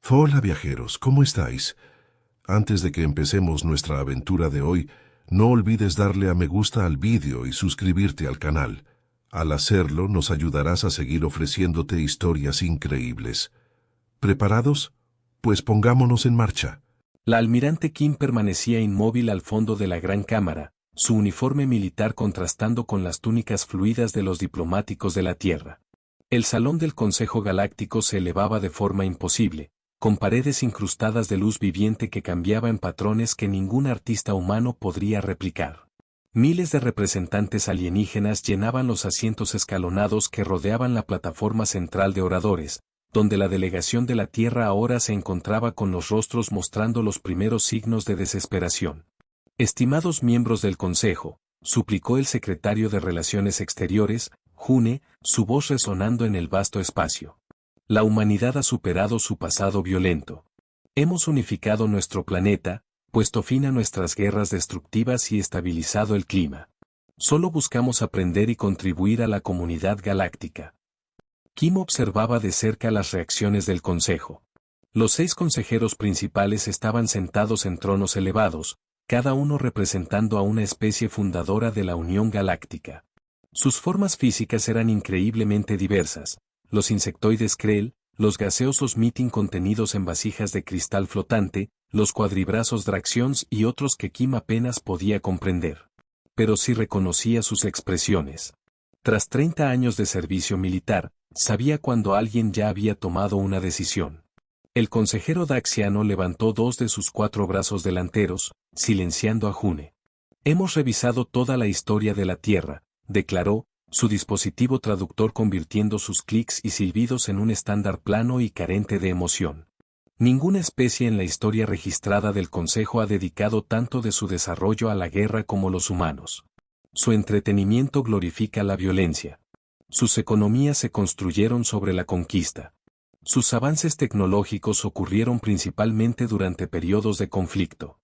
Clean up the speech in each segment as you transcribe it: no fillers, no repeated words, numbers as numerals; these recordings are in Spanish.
Hola viajeros, ¿cómo estáis? Antes de que empecemos nuestra aventura de hoy, no olvides darle a me gusta al vídeo y suscribirte al canal. Al hacerlo, nos ayudarás a seguir ofreciéndote historias increíbles. ¿Preparados? Pues pongámonos en marcha. La almirante Kim permanecía inmóvil al fondo de la gran cámara, su uniforme militar contrastando con las túnicas fluidas de los diplomáticos de la Tierra. El salón del Consejo Galáctico se elevaba de forma imposible, con paredes incrustadas de luz viviente que cambiaba en patrones que ningún artista humano podría replicar. Miles de representantes alienígenas llenaban los asientos escalonados que rodeaban la plataforma central de oradores, donde la delegación de la Tierra ahora se encontraba con los rostros mostrando los primeros signos de desesperación. Estimados miembros del Consejo, suplicó el secretario de Relaciones Exteriores, June, su voz resonando en el vasto espacio. La humanidad ha superado su pasado violento. Hemos unificado nuestro planeta, puesto fin a nuestras guerras destructivas y estabilizado el clima. Solo buscamos aprender y contribuir a la comunidad galáctica. Kim observaba de cerca las reacciones del Consejo. Los 6 consejeros principales estaban sentados en tronos elevados, cada uno representando a una especie fundadora de la Unión Galáctica. Sus formas físicas eran increíblemente diversas. Los insectoides Krell, los gaseosos Meeting contenidos en vasijas de cristal flotante, los cuadribrazos Draxions y otros que Kim apenas podía comprender. Pero sí reconocía sus expresiones. Tras 30 años de servicio militar, sabía cuando alguien ya había tomado una decisión. El consejero daxiano levantó 2 de sus 4 brazos delanteros, silenciando a June. Hemos revisado toda la historia de la Tierra, declaró, su dispositivo traductor convirtiendo sus clics y silbidos en un estándar plano y carente de emoción. Ninguna especie en la historia registrada del Consejo ha dedicado tanto de su desarrollo a la guerra como los humanos. Su entretenimiento glorifica la violencia. Sus economías se construyeron sobre la conquista. Sus avances tecnológicos ocurrieron principalmente durante periodos de conflicto.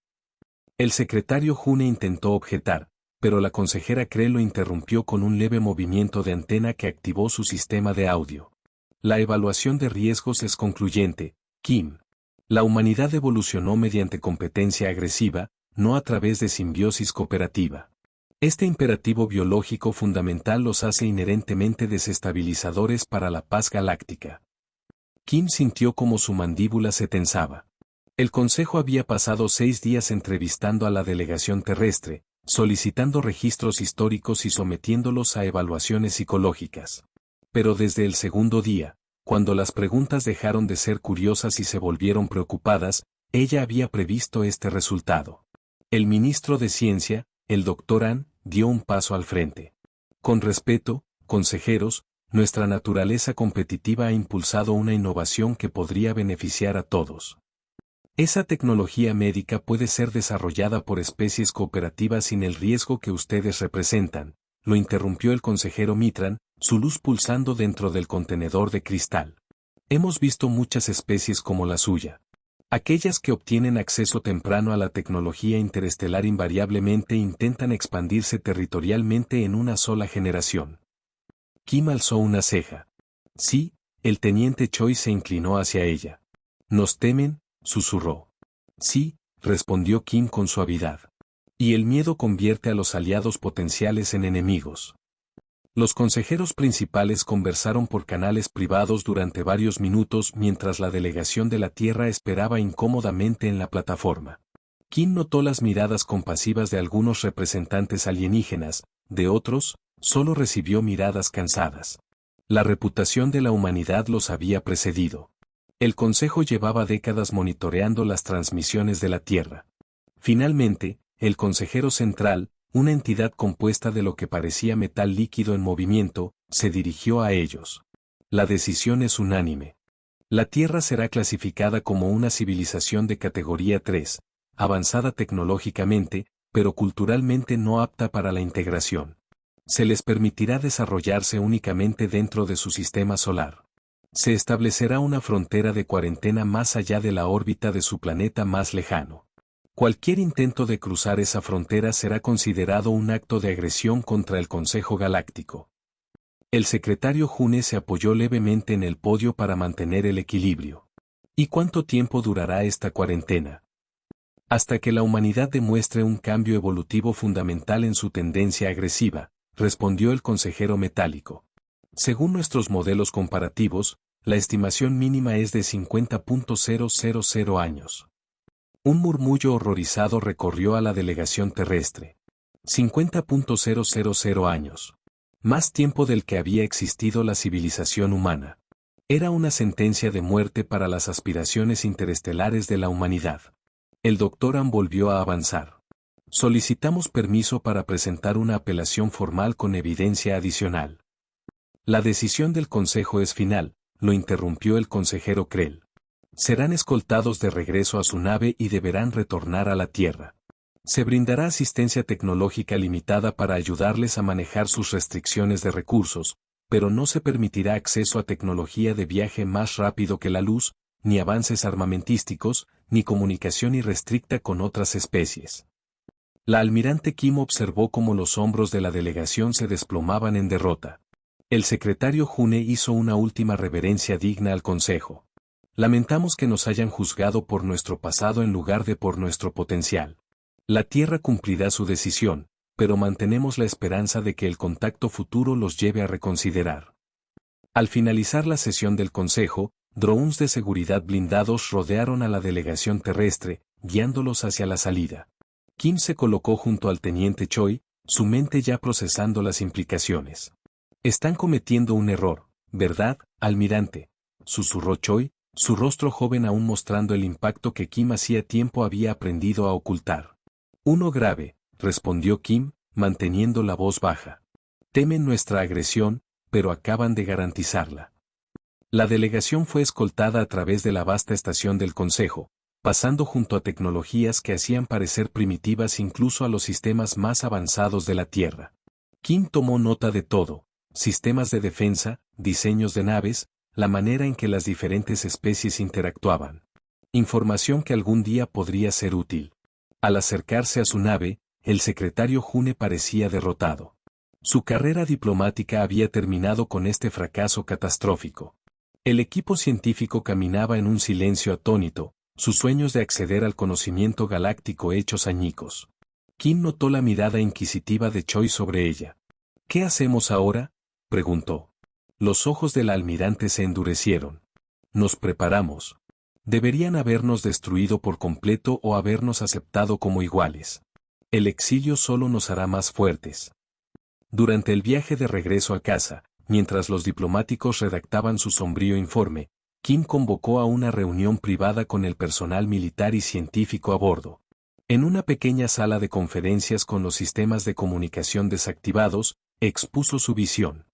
El secretario June intentó objetar, pero la consejera Krell lo interrumpió con un leve movimiento de antena que activó su sistema de audio. La evaluación de riesgos es concluyente, Kim. La humanidad evolucionó mediante competencia agresiva, no a través de simbiosis cooperativa. Este imperativo biológico fundamental los hace inherentemente desestabilizadores para la paz galáctica. Kim sintió como su mandíbula se tensaba. El Consejo había pasado 6 días entrevistando a la delegación terrestre, solicitando registros históricos y sometiéndolos a evaluaciones psicológicas. Pero desde el segundo día, cuando las preguntas dejaron de ser curiosas y se volvieron preocupadas, ella había previsto este resultado. El ministro de Ciencia, el Dr. An, dio un paso al frente. Con respeto, consejeros, nuestra naturaleza competitiva ha impulsado una innovación que podría beneficiar a todos. Esa tecnología médica puede ser desarrollada por especies cooperativas sin el riesgo que ustedes representan, lo interrumpió el consejero Mitran, su luz pulsando dentro del contenedor de cristal. Hemos visto muchas especies como la suya. Aquellas que obtienen acceso temprano a la tecnología interestelar invariablemente intentan expandirse territorialmente en una sola generación. Kim alzó una ceja. Sí, el teniente Choi se inclinó hacia ella. ¿Nos temen?, susurró. Sí, respondió Kim con suavidad. Y el miedo convierte a los aliados potenciales en enemigos. Los consejeros principales conversaron por canales privados durante varios minutos mientras la delegación de la Tierra esperaba incómodamente en la plataforma. Kim notó las miradas compasivas de algunos representantes alienígenas, de otros, solo recibió miradas cansadas. La reputación de la humanidad los había precedido. El Consejo llevaba décadas monitoreando las transmisiones de la Tierra. Finalmente, el consejero central, una entidad compuesta de lo que parecía metal líquido en movimiento, se dirigió a ellos. La decisión es unánime. La Tierra será clasificada como una civilización de categoría 3, avanzada tecnológicamente, pero culturalmente no apta para la integración. Se les permitirá desarrollarse únicamente dentro de su sistema solar. Se establecerá una frontera de cuarentena más allá de la órbita de su planeta más lejano. Cualquier intento de cruzar esa frontera será considerado un acto de agresión contra el Consejo Galáctico. El secretario June se apoyó levemente en el podio para mantener el equilibrio. ¿Y cuánto tiempo durará esta cuarentena? Hasta que la humanidad demuestre un cambio evolutivo fundamental en su tendencia agresiva, respondió el consejero metálico. Según nuestros modelos comparativos, la estimación mínima es de 50.000 años. Un murmullo horrorizado recorrió a la delegación terrestre. 50.000 años. Más tiempo del que había existido la civilización humana. Era una sentencia de muerte para las aspiraciones interestelares de la humanidad. El doctor volvió a avanzar. Solicitamos permiso para presentar una apelación formal con evidencia adicional. La decisión del Consejo es final, lo interrumpió el consejero Krell. Serán escoltados de regreso a su nave y deberán retornar a la Tierra. Se brindará asistencia tecnológica limitada para ayudarles a manejar sus restricciones de recursos, pero no se permitirá acceso a tecnología de viaje más rápido que la luz, ni avances armamentísticos, ni comunicación irrestricta con otras especies. La almirante Kim observó cómo los hombros de la delegación se desplomaban en derrota. El secretario June hizo una última reverencia digna al Consejo. Lamentamos que nos hayan juzgado por nuestro pasado en lugar de por nuestro potencial. La Tierra cumplirá su decisión, pero mantenemos la esperanza de que el contacto futuro los lleve a reconsiderar. Al finalizar la sesión del Consejo, drones de seguridad blindados rodearon a la delegación terrestre, guiándolos hacia la salida. Kim se colocó junto al teniente Choi, su mente ya procesando las implicaciones. Están cometiendo un error, ¿verdad, almirante?, susurró Choi, su rostro joven aún mostrando el impacto que Kim hacía tiempo había aprendido a ocultar. Uno grave, respondió Kim, manteniendo la voz baja. Temen nuestra agresión, pero acaban de garantizarla. La delegación fue escoltada a través de la vasta estación del Consejo, pasando junto a tecnologías que hacían parecer primitivas incluso a los sistemas más avanzados de la Tierra. Kim tomó nota de todo: sistemas de defensa, diseños de naves, la manera en que las diferentes especies interactuaban. Información que algún día podría ser útil. Al acercarse a su nave, el secretario June parecía derrotado. Su carrera diplomática había terminado con este fracaso catastrófico. El equipo científico caminaba en un silencio atónito, sus sueños de acceder al conocimiento galáctico hechos añicos. Kim notó la mirada inquisitiva de Choi sobre ella. ¿Qué hacemos ahora?, preguntó. Los ojos del almirante se endurecieron. Nos preparamos. Deberían habernos destruido por completo o habernos aceptado como iguales. El exilio solo nos hará más fuertes. Durante el viaje de regreso a casa, mientras los diplomáticos redactaban su sombrío informe, Kim convocó a una reunión privada con el personal militar y científico a bordo. En una pequeña sala de conferencias con los sistemas de comunicación desactivados, expuso su visión.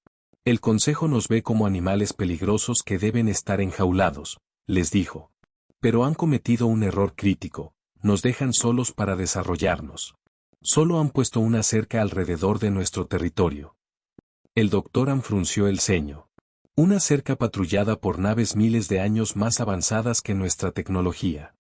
El Consejo nos ve como animales peligrosos que deben estar enjaulados, les dijo. Pero han cometido un error crítico, nos dejan solos para desarrollarnos. Solo han puesto una cerca alrededor de nuestro territorio. El doctor frunció el ceño. Una cerca patrullada por naves miles de años más avanzadas que nuestra tecnología.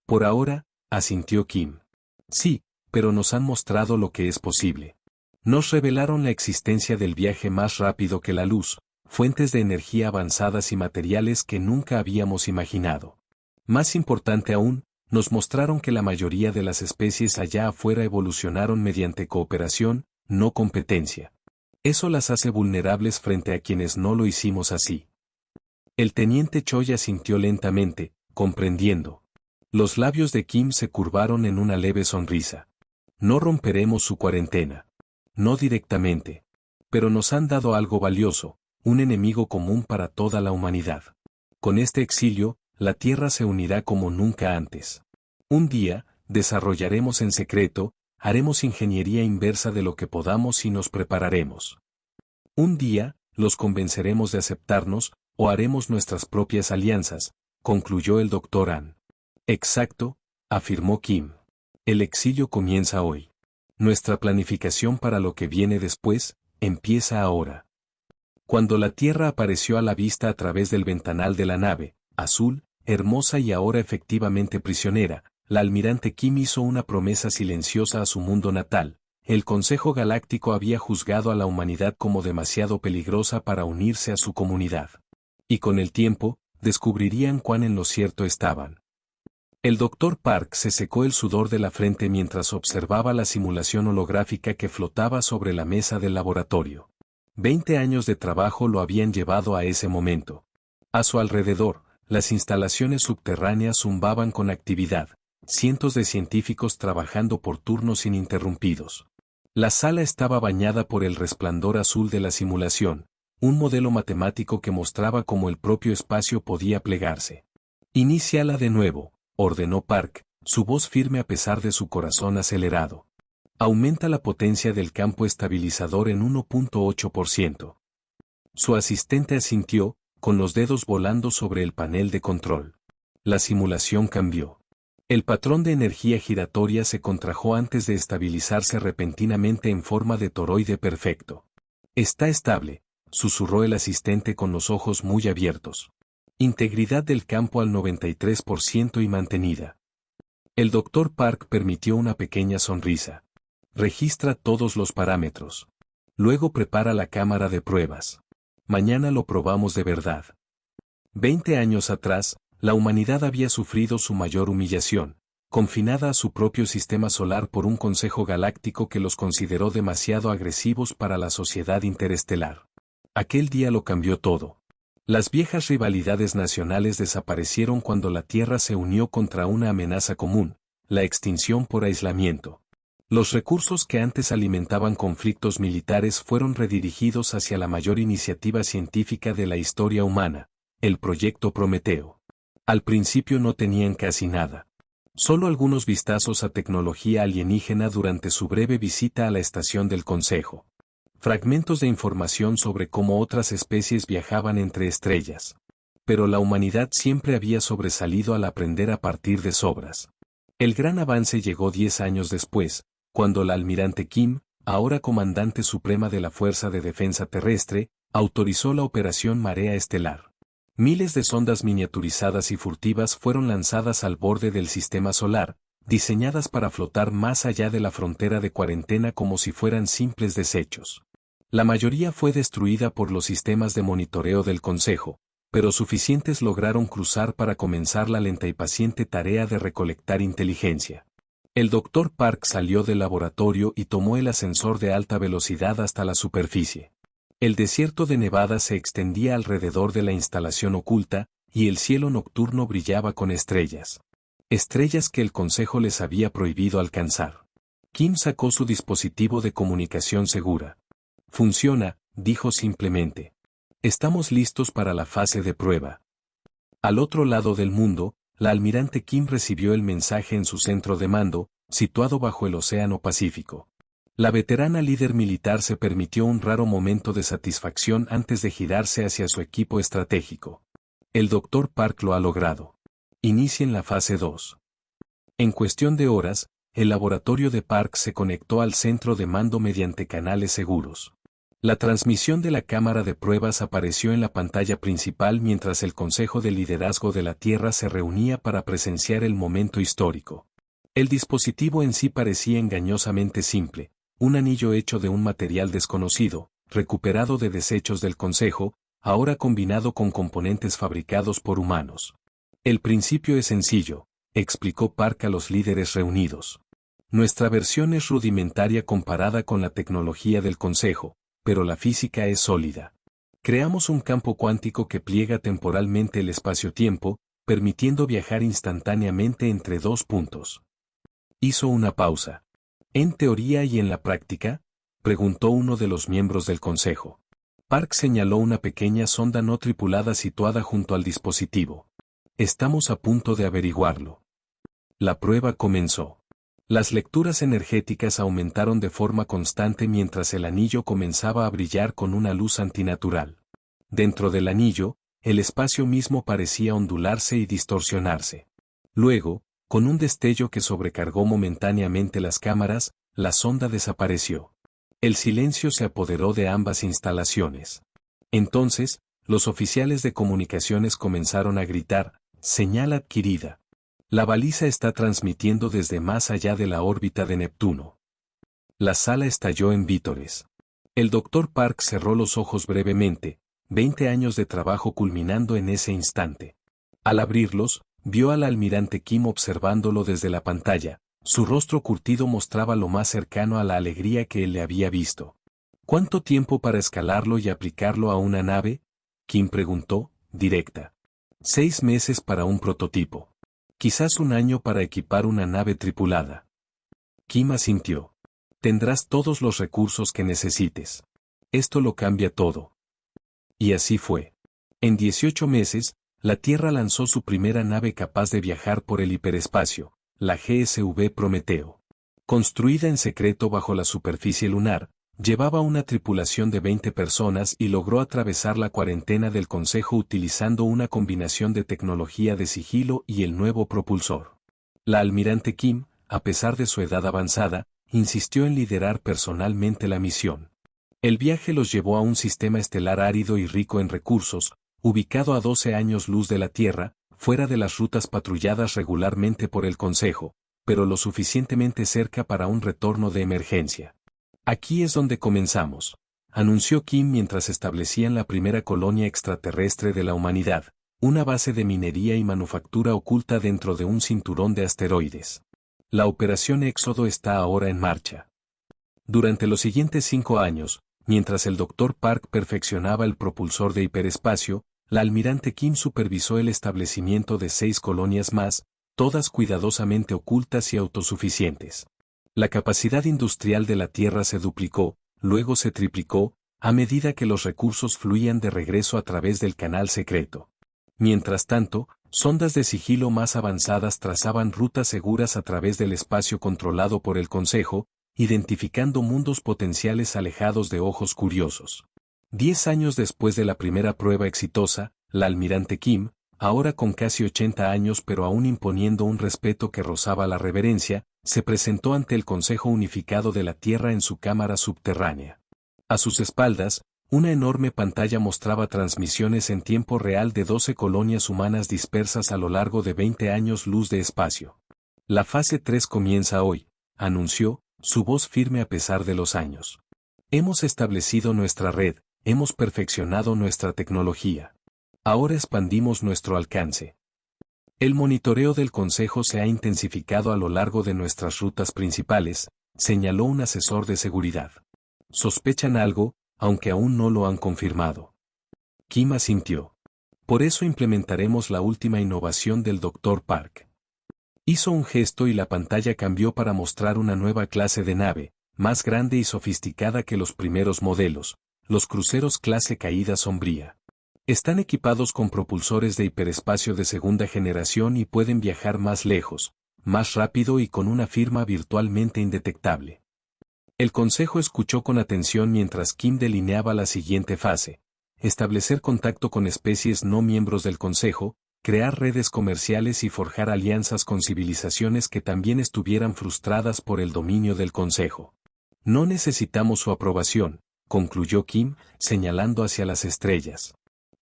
Por ahora, asintió Kim. Sí, pero nos han mostrado lo que es posible. Nos revelaron la existencia del viaje más rápido que la luz, fuentes de energía avanzadas y materiales que nunca habíamos imaginado. Más importante aún, nos mostraron que la mayoría de las especies allá afuera evolucionaron mediante cooperación, no competencia. Eso las hace vulnerables frente a quienes no lo hicimos así. El teniente Choi asintió lentamente, comprendiendo. Los labios de Kim se curvaron en una leve sonrisa. No romperemos su cuarentena. No directamente. Pero nos han dado algo valioso, un enemigo común para toda la humanidad. Con este exilio, la Tierra se unirá como nunca antes. Un día, desarrollaremos en secreto, haremos ingeniería inversa de lo que podamos y nos prepararemos. Un día, los convenceremos de aceptarnos, o haremos nuestras propias alianzas, concluyó el doctor An. Exacto, afirmó Kim. El exilio comienza hoy. Nuestra planificación para lo que viene después, empieza ahora. Cuando la Tierra apareció a la vista a través del ventanal de la nave, azul, hermosa y ahora efectivamente prisionera, la almirante Kim hizo una promesa silenciosa a su mundo natal. El Consejo Galáctico había juzgado a la humanidad como demasiado peligrosa para unirse a su comunidad. Y con el tiempo, descubrirían cuán en lo cierto estaban. El Dr. Park se secó el sudor de la frente mientras observaba la simulación holográfica que flotaba sobre la mesa del laboratorio. 20 años de trabajo lo habían llevado a ese momento. A su alrededor, las instalaciones subterráneas zumbaban con actividad, cientos de científicos trabajando por turnos ininterrumpidos. La sala estaba bañada por el resplandor azul de la simulación, un modelo matemático que mostraba cómo el propio espacio podía plegarse. «Iníciala de nuevo», ordenó Park, su voz firme a pesar de su corazón acelerado. «Aumenta la potencia del campo estabilizador en 1.8%. Su asistente asintió, con los dedos volando sobre el panel de control. La simulación cambió. El patrón de energía giratoria se contrajo antes de estabilizarse repentinamente en forma de toroide perfecto. «Está estable», susurró el asistente con los ojos muy abiertos. «Integridad del campo al 93% y mantenida». El Dr. Park permitió una pequeña sonrisa. «Registra todos los parámetros. Luego prepara la cámara de pruebas. Mañana lo probamos de verdad». 20 años atrás, la humanidad había sufrido su mayor humillación, confinada a su propio sistema solar por un consejo galáctico que los consideró demasiado agresivos para la sociedad interestelar. Aquel día lo cambió todo. Las viejas rivalidades nacionales desaparecieron cuando la Tierra se unió contra una amenaza común, la extinción por aislamiento. Los recursos que antes alimentaban conflictos militares fueron redirigidos hacia la mayor iniciativa científica de la historia humana, el Proyecto Prometeo. Al principio no tenían casi nada. Solo algunos vistazos a tecnología alienígena durante su breve visita a la estación del Consejo. Fragmentos de información sobre cómo otras especies viajaban entre estrellas. Pero la humanidad siempre había sobresalido al aprender a partir de sobras. El gran avance llegó 10 años después, cuando la almirante Kim, ahora comandante suprema de la Fuerza de Defensa Terrestre, autorizó la Operación Marea Estelar. Miles de sondas miniaturizadas y furtivas fueron lanzadas al borde del sistema solar, diseñadas para flotar más allá de la frontera de cuarentena como si fueran simples desechos. La mayoría fue destruida por los sistemas de monitoreo del Consejo, pero suficientes lograron cruzar para comenzar la lenta y paciente tarea de recolectar inteligencia. El Dr. Park salió del laboratorio y tomó el ascensor de alta velocidad hasta la superficie. El desierto de Nevada se extendía alrededor de la instalación oculta, y el cielo nocturno brillaba con estrellas. Estrellas que el Consejo les había prohibido alcanzar. Kim sacó su dispositivo de comunicación segura. «Funciona», dijo simplemente. «Estamos listos para la fase de prueba». Al otro lado del mundo, la almirante Kim recibió el mensaje en su centro de mando, situado bajo el Océano Pacífico. La veterana líder militar se permitió un raro momento de satisfacción antes de girarse hacia su equipo estratégico. El Dr. Park lo ha logrado. Inicien la fase 2. En cuestión de horas, el laboratorio de Park se conectó al centro de mando mediante canales seguros. La transmisión de la cámara de pruebas apareció en la pantalla principal mientras el Consejo de Liderazgo de la Tierra se reunía para presenciar el momento histórico. El dispositivo en sí parecía engañosamente simple. Un anillo hecho de un material desconocido, recuperado de desechos del Consejo, ahora combinado con componentes fabricados por humanos. «El principio es sencillo», explicó Park a los líderes reunidos. «Nuestra versión es rudimentaria comparada con la tecnología del Consejo, pero la física es sólida. Creamos un campo cuántico que pliega temporalmente el espacio-tiempo, permitiendo viajar instantáneamente entre dos puntos». Hizo una pausa. «¿En teoría y en la práctica?», preguntó uno de los miembros del Consejo. Park señaló una pequeña sonda no tripulada situada junto al dispositivo. «Estamos a punto de averiguarlo». La prueba comenzó. Las lecturas energéticas aumentaron de forma constante mientras el anillo comenzaba a brillar con una luz antinatural. Dentro del anillo, el espacio mismo parecía ondularse y distorsionarse. Luego, con un destello que sobrecargó momentáneamente las cámaras, la sonda desapareció. El silencio se apoderó de ambas instalaciones. Entonces, los oficiales de comunicaciones comenzaron a gritar: «Señal adquirida. La baliza está transmitiendo desde más allá de la órbita de Neptuno». La sala estalló en vítores. El Dr. Park cerró los ojos brevemente, 20 años de trabajo culminando en ese instante. Al abrirlos, vio al almirante Kim observándolo desde la pantalla. Su rostro curtido mostraba lo más cercano a la alegría que él le había visto. ¿Cuánto tiempo para escalarlo y aplicarlo a una nave? Kim preguntó, directa. 6 meses para un prototipo. Quizás un año para equipar una nave tripulada. Kim asintió. Tendrás todos los recursos que necesites. Esto lo cambia todo. Y así fue. En 18 meses, la Tierra lanzó su primera nave capaz de viajar por el hiperespacio, la GSV Prometeo. Construida en secreto bajo la superficie lunar, llevaba una tripulación de 20 personas y logró atravesar la cuarentena del Consejo utilizando una combinación de tecnología de sigilo y el nuevo propulsor. La almirante Kim, a pesar de su edad avanzada, insistió en liderar personalmente la misión. El viaje los llevó a un sistema estelar árido y rico en recursos, ubicado a 12 años luz de la Tierra, fuera de las rutas patrulladas regularmente por el Consejo, pero lo suficientemente cerca para un retorno de emergencia. Aquí es donde comenzamos, anunció Kim mientras establecían la primera colonia extraterrestre de la humanidad, una base de minería y manufactura oculta dentro de un cinturón de asteroides. La operación Éxodo está ahora en marcha. Durante los siguientes 5 años, mientras el Dr. Park perfeccionaba el propulsor de hiperespacio, la almirante Kim supervisó el establecimiento de 6 colonias más, todas cuidadosamente ocultas y autosuficientes. La capacidad industrial de la Tierra se duplicó, luego se triplicó, a medida que los recursos fluían de regreso a través del canal secreto. Mientras tanto, sondas de sigilo más avanzadas trazaban rutas seguras a través del espacio controlado por el Consejo, identificando mundos potenciales alejados de ojos curiosos. 10 años después de la primera prueba exitosa, la almirante Kim, ahora con casi 80 años pero aún imponiendo un respeto que rozaba la reverencia, se presentó ante el Consejo Unificado de la Tierra en su cámara subterránea. A sus espaldas, una enorme pantalla mostraba transmisiones en tiempo real de 12 colonias humanas dispersas a lo largo de 20 años luz de espacio. La fase 3 comienza hoy, anunció, su voz firme a pesar de los años. Hemos establecido nuestra red, hemos perfeccionado nuestra tecnología. Ahora expandimos nuestro alcance. El monitoreo del Consejo se ha intensificado a lo largo de nuestras rutas principales, señaló un asesor de seguridad. Sospechan algo, aunque aún no lo han confirmado. Kim asintió. Por eso implementaremos la última innovación del Dr. Park. Hizo un gesto y la pantalla cambió para mostrar una nueva clase de nave, más grande y sofisticada que los primeros modelos, los cruceros clase Caída Sombría. Están equipados con propulsores de hiperespacio de segunda generación y pueden viajar más lejos, más rápido y con una firma virtualmente indetectable. El Consejo escuchó con atención mientras Kim delineaba la siguiente fase: establecer contacto con especies no miembros del Consejo, crear redes comerciales y forjar alianzas con civilizaciones que también estuvieran frustradas por el dominio del Consejo. No necesitamos su aprobación, concluyó Kim, señalando hacia las estrellas.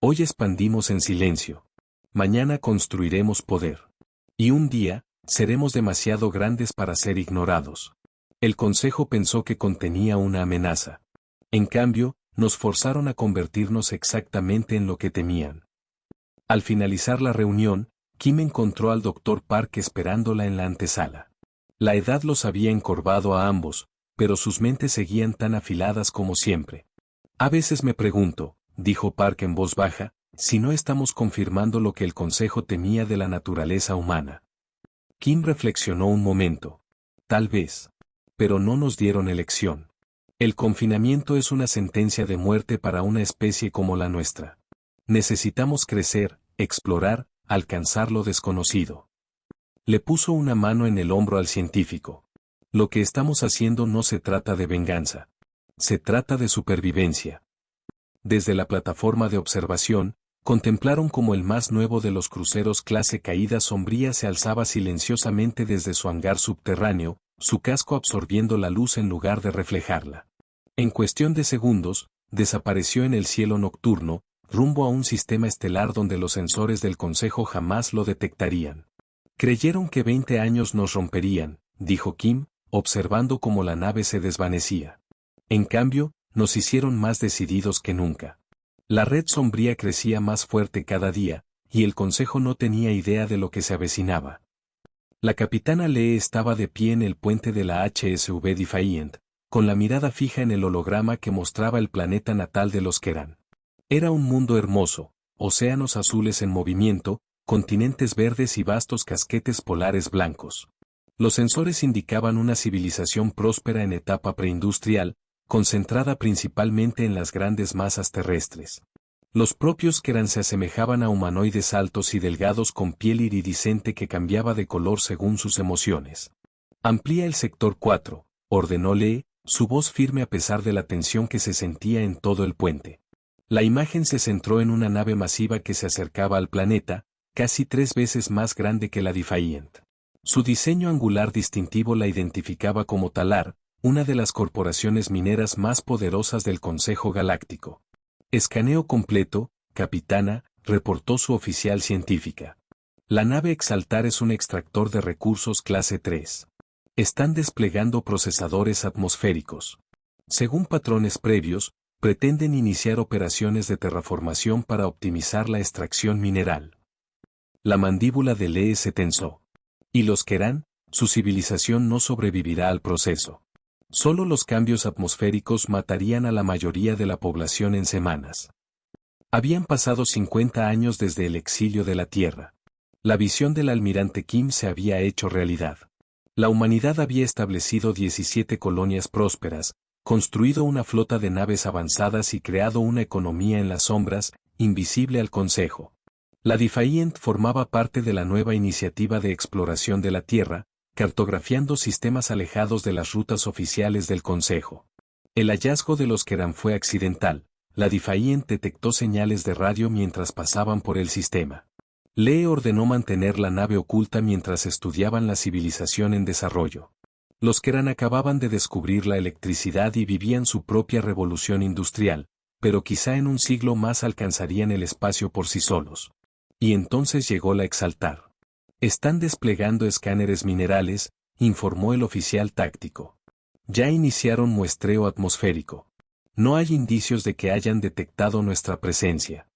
Hoy expandimos en silencio. Mañana construiremos poder. Y un día, seremos demasiado grandes para ser ignorados. El Consejo pensó que contenía una amenaza. En cambio, nos forzaron a convertirnos exactamente en lo que temían. Al finalizar la reunión, Kim encontró al Dr. Park esperándola en la antesala. La edad los había encorvado a ambos, pero sus mentes seguían tan afiladas como siempre. A veces me pregunto, dijo Park en voz baja, si no estamos confirmando lo que el Consejo temía de la naturaleza humana. Kim reflexionó un momento. Tal vez. Pero no nos dieron elección. El confinamiento es una sentencia de muerte para una especie como la nuestra. Necesitamos crecer, explorar, alcanzar lo desconocido. Le puso una mano en el hombro al científico. Lo que estamos haciendo no se trata de venganza. Se trata de supervivencia. Desde la plataforma de observación, contemplaron como el más nuevo de los cruceros clase Caída Sombría se alzaba silenciosamente desde su hangar subterráneo, su casco absorbiendo la luz en lugar de reflejarla. En cuestión de segundos, desapareció en el cielo nocturno, rumbo a un sistema estelar donde los sensores del Consejo jamás lo detectarían. Creyeron que 20 años nos romperían, dijo Kim, observando cómo la nave se desvanecía. En cambio, nos hicieron más decididos que nunca. La red sombría crecía más fuerte cada día, y el consejo no tenía idea de lo que se avecinaba. La capitana Lee estaba de pie en el puente de la HSV Defiant, con la mirada fija en el holograma que mostraba el planeta natal de los Keran. Era un mundo hermoso, océanos azules en movimiento, continentes verdes y vastos casquetes polares blancos. Los sensores indicaban una civilización próspera en etapa preindustrial, concentrada principalmente en las grandes masas terrestres. Los propios Keran se asemejaban a humanoides altos y delgados con piel iridiscente que cambiaba de color según sus emociones. Amplía el sector 4, ordenó Lee, su voz firme a pesar de la tensión que se sentía en todo el puente. La imagen se centró en una nave masiva que se acercaba al planeta, casi 3 veces más grande que la Defiant. Su diseño angular distintivo la identificaba como Talar, una de las corporaciones mineras más poderosas del Consejo Galáctico. Escaneo completo, capitana, reportó su oficial científica. La nave Exaltar es un extractor de recursos clase 3. Están desplegando procesadores atmosféricos. Según patrones previos, pretenden iniciar operaciones de terraformación para optimizar la extracción mineral. La mandíbula de Lee se tensó. Y los Keran, su civilización no sobrevivirá al proceso. Solo los cambios atmosféricos matarían a la mayoría de la población en semanas. Habían pasado 50 años desde el exilio de la Tierra. La visión del almirante Kim se había hecho realidad. La humanidad había establecido 17 colonias prósperas, construido una flota de naves avanzadas y creado una economía en las sombras, invisible al Consejo. La Defiant formaba parte de la nueva iniciativa de exploración de la Tierra, cartografiando sistemas alejados de las rutas oficiales del Consejo. El hallazgo de los Keran fue accidental. La Defiant detectó señales de radio mientras pasaban por el sistema. Lee ordenó mantener la nave oculta mientras estudiaban la civilización en desarrollo. Los Keran acababan de descubrir la electricidad y vivían su propia revolución industrial, pero quizá en un siglo más alcanzarían el espacio por sí solos. Y entonces llegó la Exaltar. Están desplegando escáneres minerales, informó el oficial táctico. Ya iniciaron muestreo atmosférico. No hay indicios de que hayan detectado nuestra presencia.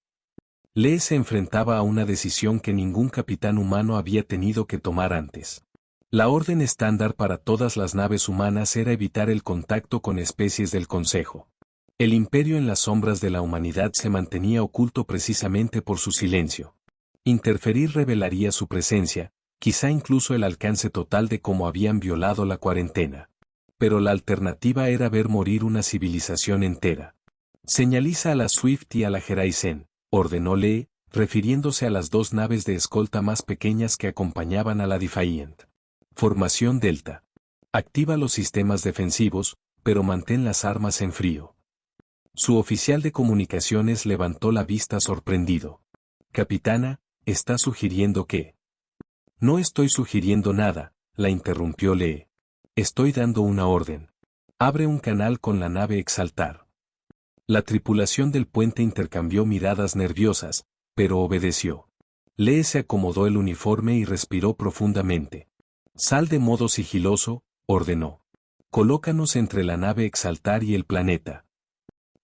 Lee se enfrentaba a una decisión que ningún capitán humano había tenido que tomar antes. La orden estándar para todas las naves humanas era evitar el contacto con especies del Consejo. El imperio en las sombras de la humanidad se mantenía oculto precisamente por su silencio. Interferir revelaría su presencia, quizá incluso el alcance total de cómo habían violado la cuarentena. Pero la alternativa era ver morir una civilización entera. Señaliza a la Swift y a la Geraisen, ordenó Lee, refiriéndose a las 2 naves de escolta más pequeñas que acompañaban a la Defiant. Formación Delta. Activa los sistemas defensivos, pero mantén las armas en frío. Su oficial de comunicaciones levantó la vista sorprendido. Capitana, ¿está sugiriendo qué? No estoy sugiriendo nada, la interrumpió Lee. Estoy dando una orden. Abre un canal con la nave Exaltar. La tripulación del puente intercambió miradas nerviosas, pero obedeció. Lee se acomodó el uniforme y respiró profundamente. Sal de modo sigiloso, ordenó. Colócanos entre la nave Exaltar y el planeta.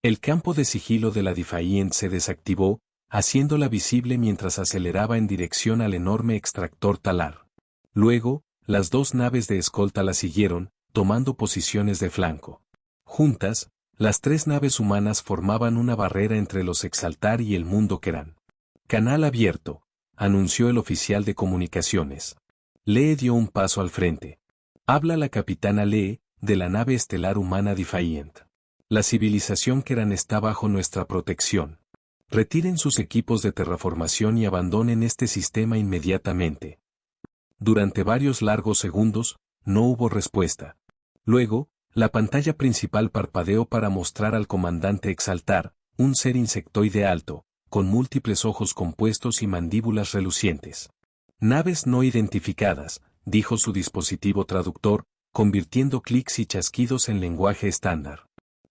El campo de sigilo de la Defiant se desactivó, haciéndola visible mientras aceleraba en dirección al enorme extractor Talar. Luego, las 2 naves de escolta la siguieron, tomando posiciones de flanco. Juntas, las 3 naves humanas formaban una barrera entre los Exaltar y el mundo Keran. Canal abierto, anunció el oficial de comunicaciones. Lee dio un paso al frente. Habla la capitana Lee, de la nave estelar humana Defiant. La civilización Keran está bajo nuestra protección. Retiren sus equipos de terraformación y abandonen este sistema inmediatamente. Durante varios largos segundos, no hubo respuesta. Luego, la pantalla principal parpadeó para mostrar al comandante Exaltar, un ser insectoide alto, con múltiples ojos compuestos y mandíbulas relucientes. Naves no identificadas, dijo su dispositivo traductor, convirtiendo clics y chasquidos en lenguaje estándar.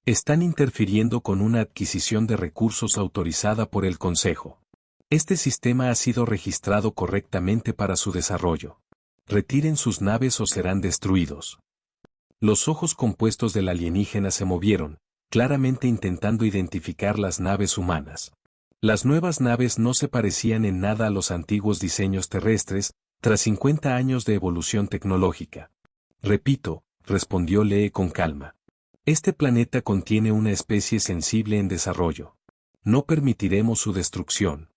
Están interfiriendo con una adquisición de recursos autorizada por el Consejo. Este sistema ha sido registrado correctamente para su desarrollo. Retiren sus naves o serán destruidos. Los ojos compuestos del alienígena se movieron, claramente intentando identificar las naves humanas. Las nuevas naves no se parecían en nada a los antiguos diseños terrestres, tras 50 años de evolución tecnológica. Repito, respondió Lee con calma. Este planeta contiene una especie sensible en desarrollo. No permitiremos su destrucción.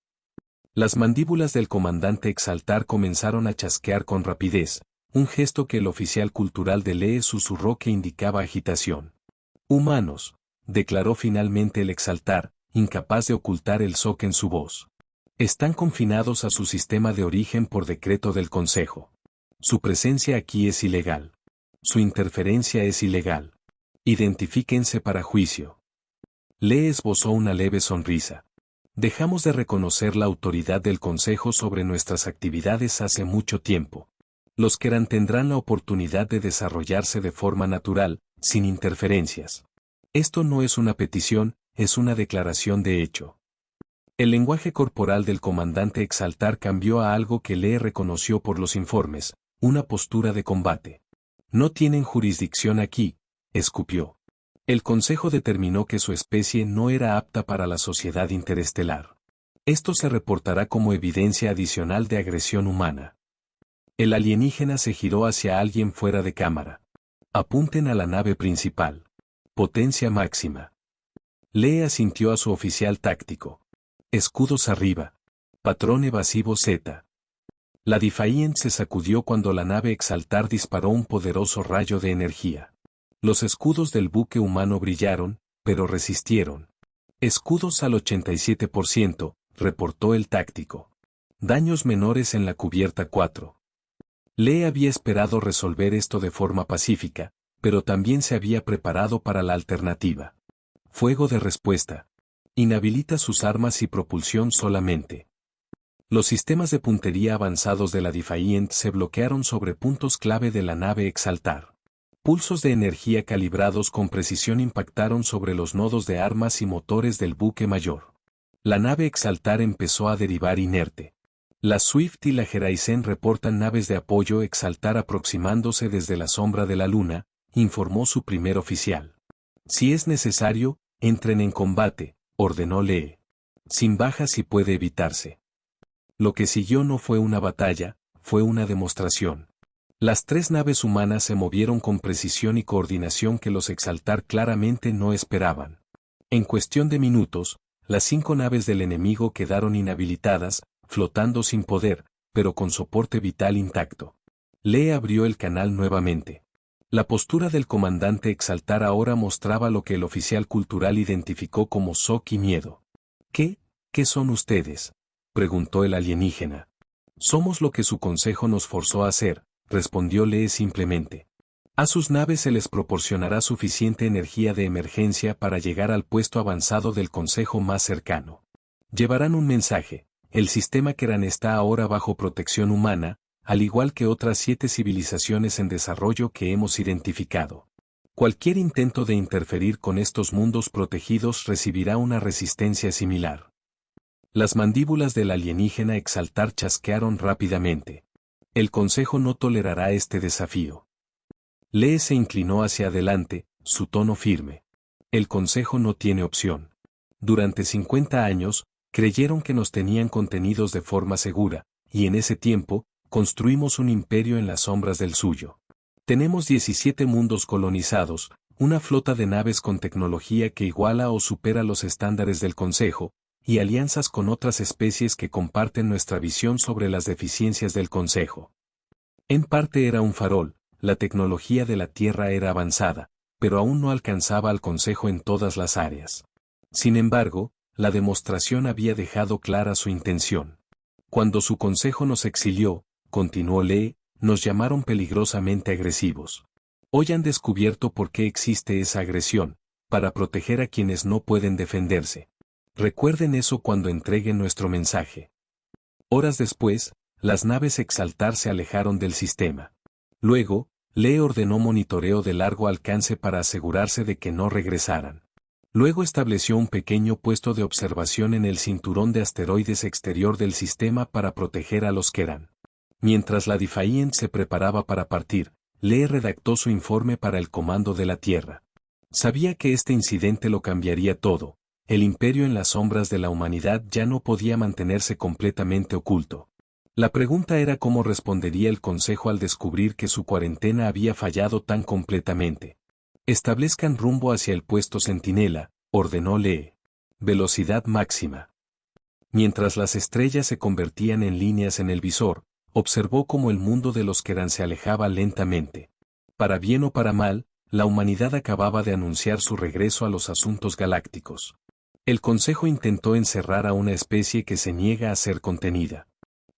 Las mandíbulas del comandante Exaltar comenzaron a chasquear con rapidez, un gesto que el oficial cultural de Lee susurró que indicaba agitación. Humanos, declaró finalmente el Exaltar, incapaz de ocultar el shock en su voz. Están confinados a su sistema de origen por decreto del Consejo. Su presencia aquí es ilegal. Su interferencia es ilegal. Identifíquense para juicio. Lee esbozó una leve sonrisa. Dejamos de reconocer la autoridad del Consejo sobre nuestras actividades hace mucho tiempo. Los Keran tendrán la oportunidad de desarrollarse de forma natural, sin interferencias. Esto no es una petición, es una declaración de hecho. El lenguaje corporal del comandante Exaltar cambió a algo que Lee reconoció por los informes, una postura de combate. No tienen jurisdicción aquí, escupió. El Consejo determinó que su especie no era apta para la sociedad interestelar. Esto se reportará como evidencia adicional de agresión humana. El alienígena se giró hacia alguien fuera de cámara. Apunten a la nave principal. Potencia máxima. Lee asintió a su oficial táctico. Escudos arriba. Patrón evasivo Z. La Defiant se sacudió cuando la nave Exaltar disparó un poderoso rayo de energía. Los escudos del buque humano brillaron, pero resistieron. Escudos al 87%, reportó el táctico. Daños menores en la cubierta 4. Lee había esperado resolver esto de forma pacífica, pero también se había preparado para la alternativa. Fuego de respuesta. Inhabilita sus armas y propulsión solamente. Los sistemas de puntería avanzados de la Defiant se bloquearon sobre puntos clave de la nave Exaltar. Pulsos de energía calibrados con precisión impactaron sobre los nodos de armas y motores del buque mayor. La nave Exaltar empezó a derivar inerte. La Swift y la Horizon reportan naves de apoyo Exaltar aproximándose desde la sombra de la luna, informó su primer oficial. Si es necesario, entren en combate, ordenó Lee. Sin bajas si puede evitarse. Lo que siguió no fue una batalla, fue una demostración. Las 3 naves humanas se movieron con precisión y coordinación que los Exaltar claramente no esperaban. En cuestión de minutos, las 5 naves del enemigo quedaron inhabilitadas, flotando sin poder, pero con soporte vital intacto. Lee abrió el canal nuevamente. La postura del comandante Exaltar ahora mostraba lo que el oficial cultural identificó como shock y miedo. ¿Qué son ustedes?, preguntó el alienígena. Somos lo que su consejo nos forzó a hacer, respondió Lee simplemente. A sus naves se les proporcionará suficiente energía de emergencia para llegar al puesto avanzado del consejo más cercano. Llevarán un mensaje: el sistema Keran está ahora bajo protección humana, al igual que otras 7 civilizaciones en desarrollo que hemos identificado. Cualquier intento de interferir con estos mundos protegidos recibirá una resistencia similar. Las mandíbulas del alienígena Exaltar chasquearon rápidamente. El Consejo no tolerará este desafío. Lee se inclinó hacia adelante, su tono firme. El Consejo no tiene opción. Durante 50 años, creyeron que nos tenían contenidos de forma segura, y en ese tiempo, construimos un imperio en las sombras del suyo. Tenemos 17 mundos colonizados, una flota de naves con tecnología que iguala o supera los estándares del Consejo, y alianzas con otras especies que comparten nuestra visión sobre las deficiencias del Consejo. En parte era un farol, la tecnología de la Tierra era avanzada, pero aún no alcanzaba al Consejo en todas las áreas. Sin embargo, la demostración había dejado clara su intención. Cuando su Consejo nos exilió, continuó Lee, nos llamaron peligrosamente agresivos. Hoy han descubierto por qué existe esa agresión, para proteger a quienes no pueden defenderse. Recuerden eso cuando entreguen nuestro mensaje. Horas después, las naves Exaltar se alejaron del sistema. Luego, Lee ordenó monitoreo de largo alcance para asegurarse de que no regresaran. Luego estableció un pequeño puesto de observación en el cinturón de asteroides exterior del sistema para proteger a los Keran. Mientras la Defiant se preparaba para partir, Lee redactó su informe para el Comando de la Tierra. Sabía que este incidente lo cambiaría todo. El imperio en las sombras de la humanidad ya no podía mantenerse completamente oculto. La pregunta era cómo respondería el Consejo al descubrir que su cuarentena había fallado tan completamente. Establezcan rumbo hacia el puesto centinela, ordenó Lee. Velocidad máxima. Mientras las estrellas se convertían en líneas en el visor, observó cómo el mundo de los Keran se alejaba lentamente. Para bien o para mal, la humanidad acababa de anunciar su regreso a los asuntos galácticos. El Consejo intentó encerrar a una especie que se niega a ser contenida.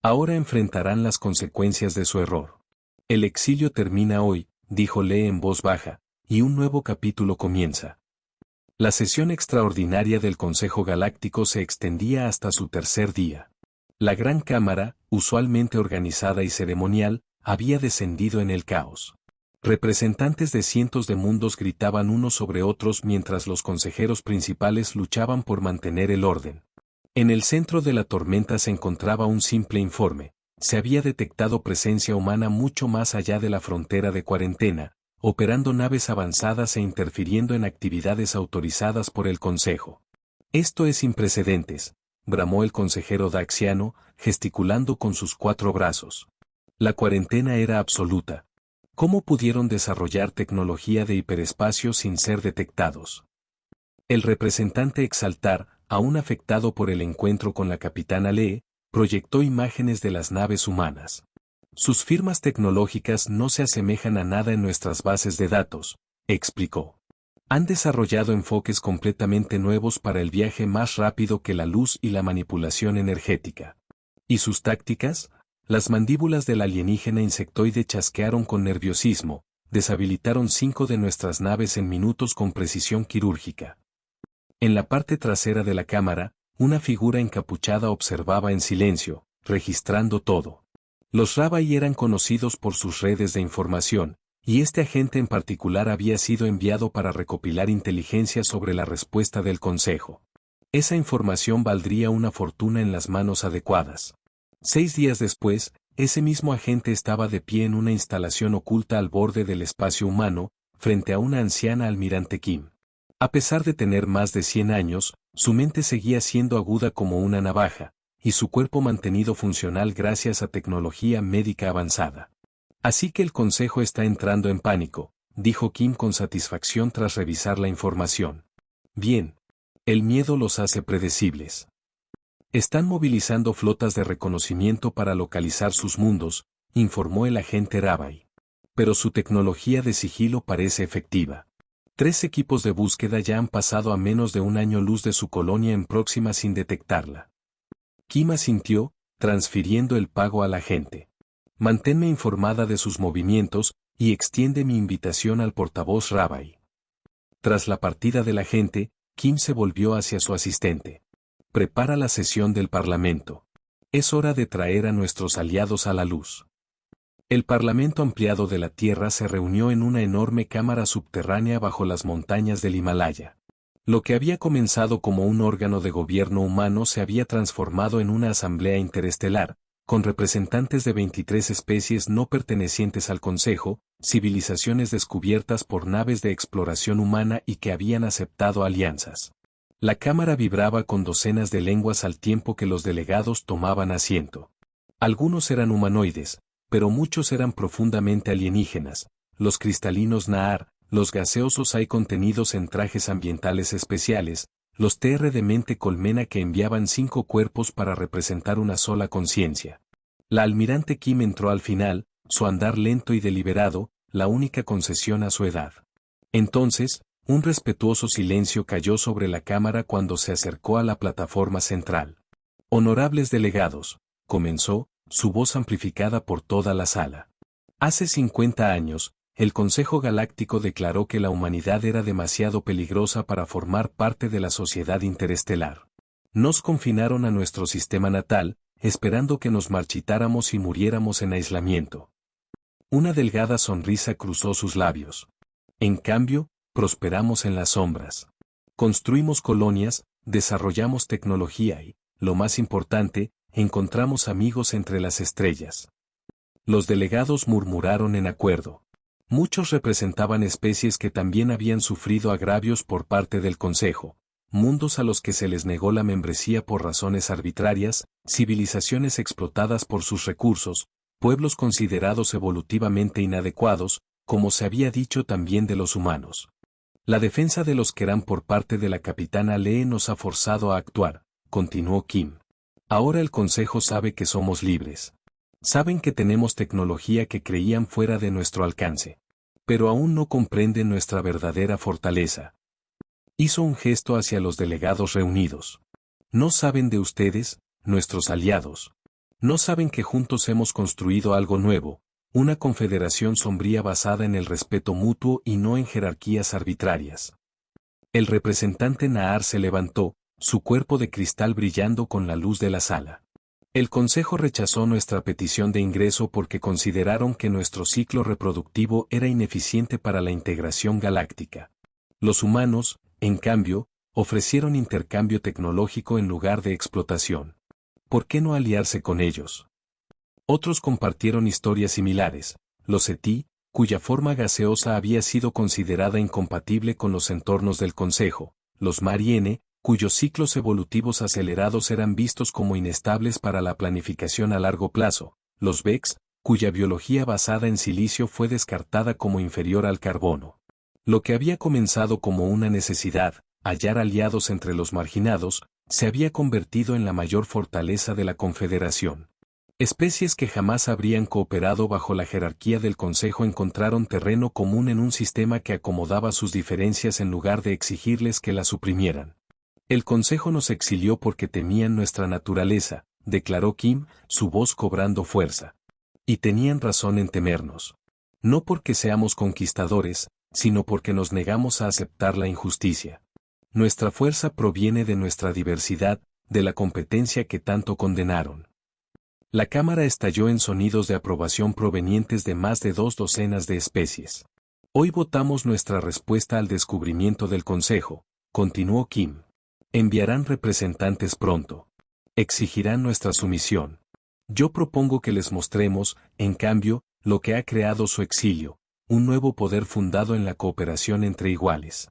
Ahora enfrentarán las consecuencias de su error. El exilio termina hoy, dijo Lee en voz baja, y un nuevo capítulo comienza. La sesión extraordinaria del Consejo Galáctico se extendía hasta su tercer día. La Gran Cámara, usualmente organizada y ceremonial, había descendido en el caos. Representantes de cientos de mundos gritaban unos sobre otros mientras los consejeros principales luchaban por mantener el orden. En el centro de la tormenta se encontraba un simple informe. Se había detectado presencia humana mucho más allá de la frontera de cuarentena, operando naves avanzadas e interfiriendo en actividades autorizadas por el Consejo. Esto es sin precedentes, bramó el consejero daxiano, gesticulando con sus 4 brazos. La cuarentena era absoluta. ¿Cómo pudieron desarrollar tecnología de hiperespacio sin ser detectados? El representante Exaltar, aún afectado por el encuentro con la capitana Lee, proyectó imágenes de las naves humanas. Sus firmas tecnológicas no se asemejan a nada en nuestras bases de datos, explicó. Han desarrollado enfoques completamente nuevos para el viaje más rápido que la luz y la manipulación energética. ¿Y sus tácticas? Las mandíbulas del alienígena insectoide chasquearon con nerviosismo, deshabilitaron 5 de nuestras naves en minutos con precisión quirúrgica. En la parte trasera de la cámara, una figura encapuchada observaba en silencio, registrando todo. Los Rabai eran conocidos por sus redes de información, y este agente en particular había sido enviado para recopilar inteligencia sobre la respuesta del Consejo. Esa información valdría una fortuna en las manos adecuadas. 6 días después, ese mismo agente estaba de pie en una instalación oculta al borde del espacio humano, frente a una anciana almirante Kim. A pesar de tener más de 100 años, su mente seguía siendo aguda como una navaja, y su cuerpo mantenido funcional gracias a tecnología médica avanzada. Así que el Consejo está entrando en pánico, dijo Kim con satisfacción tras revisar la información. Bien. El miedo los hace predecibles. Están movilizando flotas de reconocimiento para localizar sus mundos, informó el agente Rabai. Pero su tecnología de sigilo parece efectiva. 3 equipos de búsqueda ya han pasado a menos de un año luz de su colonia en Próxima sin detectarla. Kim asintió, transfiriendo el pago al agente. Manténme informada de sus movimientos, y extiende mi invitación al portavoz Rabai. Tras la partida del agente, Kim se volvió hacia su asistente. Prepara la sesión del Parlamento. Es hora de traer a nuestros aliados a la luz. El Parlamento ampliado de la Tierra se reunió en una enorme cámara subterránea bajo las montañas del Himalaya. Lo que había comenzado como un órgano de gobierno humano se había transformado en una asamblea interestelar, con representantes de 23 especies no pertenecientes al Consejo, civilizaciones descubiertas por naves de exploración humana y que habían aceptado alianzas. La cámara vibraba con docenas de lenguas al tiempo que los delegados tomaban asiento. Algunos eran humanoides, pero muchos eran profundamente alienígenas, los cristalinos Nahar, los gaseosos hay contenidos en trajes ambientales especiales, los TR de mente colmena que enviaban 5 cuerpos para representar una sola conciencia. La almirante Kim entró al final, su andar lento y deliberado, la única concesión a su edad. Entonces, un respetuoso silencio cayó sobre la cámara cuando se acercó a la plataforma central. Honorables delegados, comenzó, su voz amplificada por toda la sala. Hace 50 años, el Consejo Galáctico declaró que la humanidad era demasiado peligrosa para formar parte de la sociedad interestelar. Nos confinaron a nuestro sistema natal, esperando que nos marchitáramos y muriéramos en aislamiento. Una delgada sonrisa cruzó sus labios. En cambio, prosperamos en las sombras. Construimos colonias, desarrollamos tecnología y, lo más importante, encontramos amigos entre las estrellas. Los delegados murmuraron en acuerdo. Muchos representaban especies que también habían sufrido agravios por parte del Consejo, mundos a los que se les negó la membresía por razones arbitrarias, civilizaciones explotadas por sus recursos, pueblos considerados evolutivamente inadecuados, como se había dicho también de los humanos. La defensa de los Querán por parte de la capitana Lee nos ha forzado a actuar, continuó Kim. Ahora el Consejo sabe que somos libres. Saben que tenemos tecnología que creían fuera de nuestro alcance. Pero aún no comprenden nuestra verdadera fortaleza. Hizo un gesto hacia los delegados reunidos. No saben de ustedes, nuestros aliados. No saben que juntos hemos construido algo nuevo, una confederación sombría basada en el respeto mutuo y no en jerarquías arbitrarias. El representante Nahar se levantó, su cuerpo de cristal brillando con la luz de la sala. El Consejo rechazó nuestra petición de ingreso porque consideraron que nuestro ciclo reproductivo era ineficiente para la integración galáctica. Los humanos, en cambio, ofrecieron intercambio tecnológico en lugar de explotación. ¿Por qué no aliarse con ellos? Otros compartieron historias similares. Los Etí, cuya forma gaseosa había sido considerada incompatible con los entornos del Consejo, los Mariene, cuyos ciclos evolutivos acelerados eran vistos como inestables para la planificación a largo plazo, los Vex, cuya biología basada en silicio fue descartada como inferior al carbono. Lo que había comenzado como una necesidad, hallar aliados entre los marginados, se había convertido en la mayor fortaleza de la Confederación. Especies que jamás habrían cooperado bajo la jerarquía del Consejo encontraron terreno común en un sistema que acomodaba sus diferencias en lugar de exigirles que las suprimieran. El Consejo nos exilió porque temían nuestra naturaleza, declaró Kim, su voz cobrando fuerza. Y tenían razón en temernos. No porque seamos conquistadores, sino porque nos negamos a aceptar la injusticia. Nuestra fuerza proviene de nuestra diversidad, de la competencia que tanto condenaron. La cámara estalló en sonidos de aprobación provenientes de más de 2 docenas de especies. Hoy votamos nuestra respuesta al descubrimiento del Consejo, continuó Kim. Enviarán representantes pronto. Exigirán nuestra sumisión. Yo propongo que les mostremos, en cambio, lo que ha creado su exilio, un nuevo poder fundado en la cooperación entre iguales.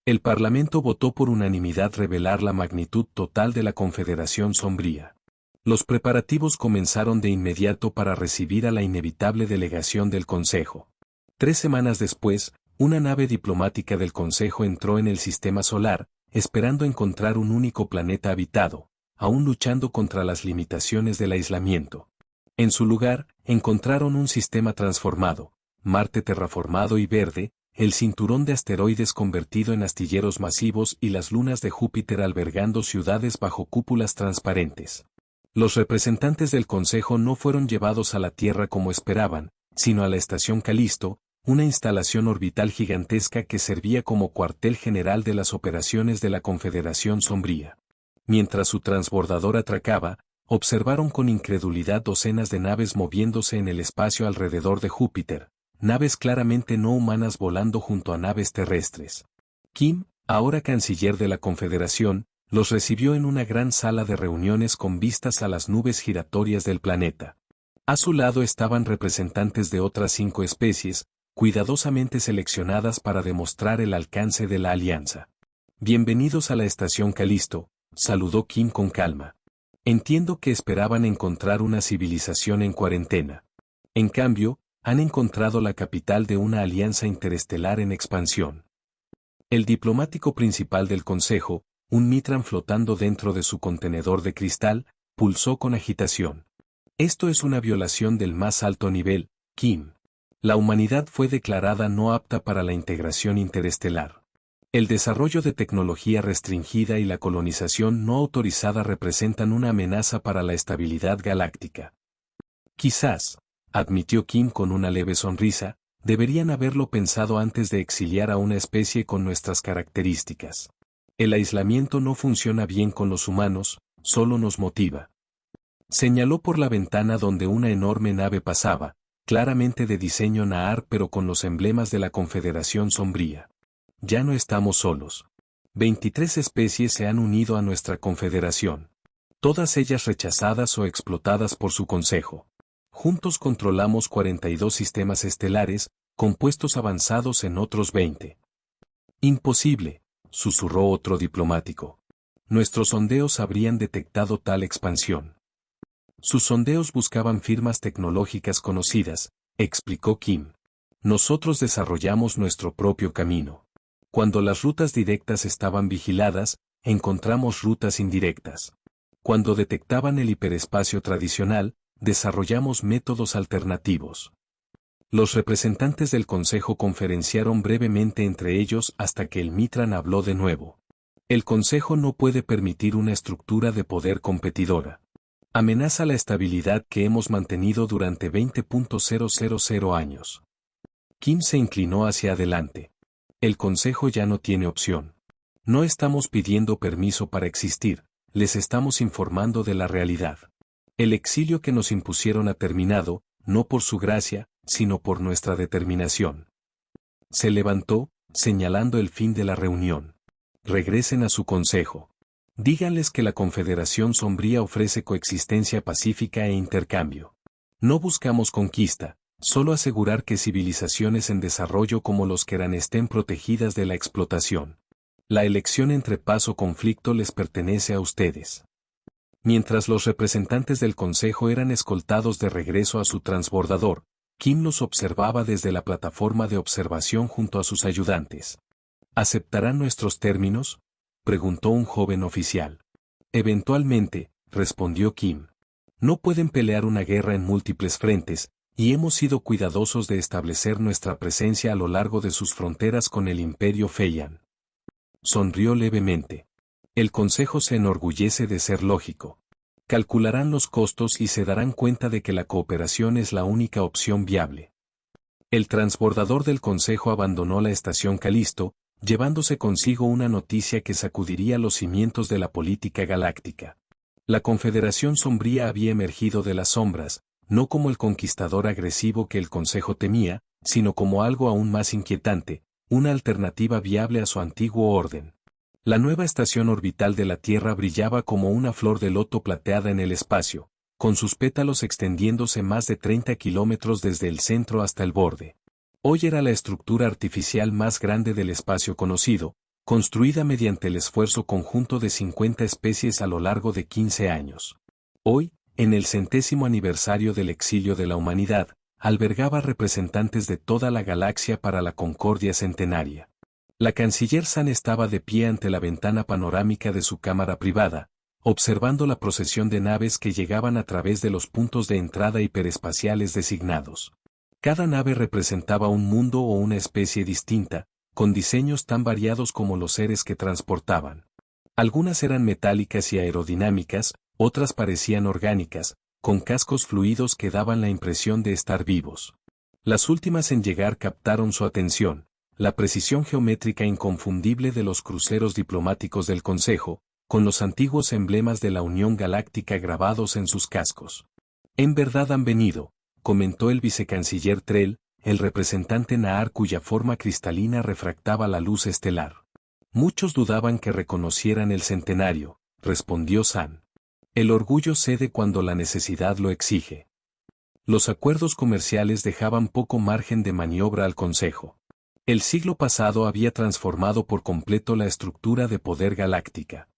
El Parlamento votó por unanimidad revelar la magnitud total de la Confederación Sombría. Los preparativos comenzaron de inmediato para recibir a la inevitable delegación del Consejo. 3 semanas después, una nave diplomática del Consejo entró en el sistema solar, esperando encontrar un único planeta habitado, aún luchando contra las limitaciones del aislamiento. En su lugar, encontraron un sistema transformado, Marte terraformado y verde, el cinturón de asteroides convertido en astilleros masivos y las lunas de Júpiter albergando ciudades bajo cúpulas transparentes. Los representantes del Consejo no fueron llevados a la Tierra como esperaban, sino a la estación Calisto, una instalación orbital gigantesca que servía como cuartel general de las operaciones de la Confederación Sombría. Mientras su transbordador atracaba, observaron con incredulidad docenas de naves moviéndose en el espacio alrededor de Júpiter, naves claramente no humanas volando junto a naves terrestres. Kim, ahora canciller de la Confederación, los recibió en una gran sala de reuniones con vistas a las nubes giratorias del planeta. A su lado estaban representantes de otras 5 especies, cuidadosamente seleccionadas para demostrar el alcance de la alianza. Bienvenidos a la estación Calisto, saludó Kim con calma. Entiendo que esperaban encontrar una civilización en cuarentena. En cambio, han encontrado la capital de una alianza interestelar en expansión. El diplomático principal del Consejo, un Mitran flotando dentro de su contenedor de cristal, pulsó con agitación. Esto es una violación del más alto nivel, Kim. La humanidad fue declarada no apta para la integración interestelar. El desarrollo de tecnología restringida y la colonización no autorizada representan una amenaza para la estabilidad galáctica. Quizás, admitió Kim con una leve sonrisa, deberían haberlo pensado antes de exiliar a una especie con nuestras características. El aislamiento no funciona bien con los humanos, solo nos motiva. Señaló por la ventana donde una enorme nave pasaba, claramente de diseño Nahar pero con los emblemas de la Confederación Sombría. Ya no estamos solos. 23 especies se han unido a nuestra confederación. Todas ellas rechazadas o explotadas por su consejo. Juntos controlamos 42 sistemas estelares, compuestos avanzados en otros 20. Imposible, susurró otro diplomático. Nuestros sondeos habrían detectado tal expansión. Sus sondeos buscaban firmas tecnológicas conocidas, explicó Kim. Nosotros desarrollamos nuestro propio camino. Cuando las rutas directas estaban vigiladas, encontramos rutas indirectas. Cuando detectaban el hiperespacio tradicional, desarrollamos métodos alternativos. Los representantes del Consejo conferenciaron brevemente entre ellos hasta que el Mitran habló de nuevo. El Consejo no puede permitir una estructura de poder competidora. Amenaza la estabilidad que hemos mantenido durante 20.000 años. Kim se inclinó hacia adelante. El Consejo ya no tiene opción. No estamos pidiendo permiso para existir, les estamos informando de la realidad. El exilio que nos impusieron ha terminado, no por su gracia, sino por nuestra determinación. Se levantó, señalando el fin de la reunión. Regresen a su consejo. Díganles que la Confederación Sombría ofrece coexistencia pacífica e intercambio. No buscamos conquista, solo asegurar que civilizaciones en desarrollo como los Keran estén protegidas de la explotación. La elección entre paz o conflicto les pertenece a ustedes. Mientras los representantes del Consejo eran escoltados de regreso a su transbordador, Kim los observaba desde la plataforma de observación junto a sus ayudantes. ¿Aceptarán nuestros términos?, preguntó un joven oficial. Eventualmente, respondió Kim. No pueden pelear una guerra en múltiples frentes, y hemos sido cuidadosos de establecer nuestra presencia a lo largo de sus fronteras con el Imperio Feian. Sonrió levemente. El Consejo se enorgullece de ser lógico. Calcularán los costos y se darán cuenta de que la cooperación es la única opción viable. El transbordador del Consejo abandonó la estación Calisto, llevándose consigo una noticia que sacudiría los cimientos de la política galáctica. La Confederación Sombría había emergido de las sombras, no como el conquistador agresivo que el Consejo temía, sino como algo aún más inquietante, una alternativa viable a su antiguo orden. La nueva estación orbital de la Tierra brillaba como una flor de loto plateada en el espacio, con sus pétalos extendiéndose más de 30 kilómetros desde el centro hasta el borde. Hoy era la estructura artificial más grande del espacio conocido, construida mediante el esfuerzo conjunto de 50 especies a lo largo de 15 años. Hoy, en el 100º aniversario del exilio de la humanidad, albergaba representantes de toda la galaxia para la concordia centenaria. La canciller San estaba de pie ante la ventana panorámica de su cámara privada, observando la procesión de naves que llegaban a través de los puntos de entrada hiperespaciales designados. Cada nave representaba un mundo o una especie distinta, con diseños tan variados como los seres que transportaban. Algunas eran metálicas y aerodinámicas, otras parecían orgánicas, con cascos fluidos que daban la impresión de estar vivos. Las últimas en llegar captaron su atención. La precisión geométrica inconfundible de los cruceros diplomáticos del Consejo, con los antiguos emblemas de la Unión Galáctica grabados en sus cascos. En verdad han venido, comentó el vicecanciller Trell, el representante Nahar cuya forma cristalina refractaba la luz estelar. Muchos dudaban que reconocieran el centenario, respondió San. El orgullo cede cuando la necesidad lo exige. Los acuerdos comerciales dejaban poco margen de maniobra al Consejo. El siglo pasado había transformado por completo la estructura de poder galáctica.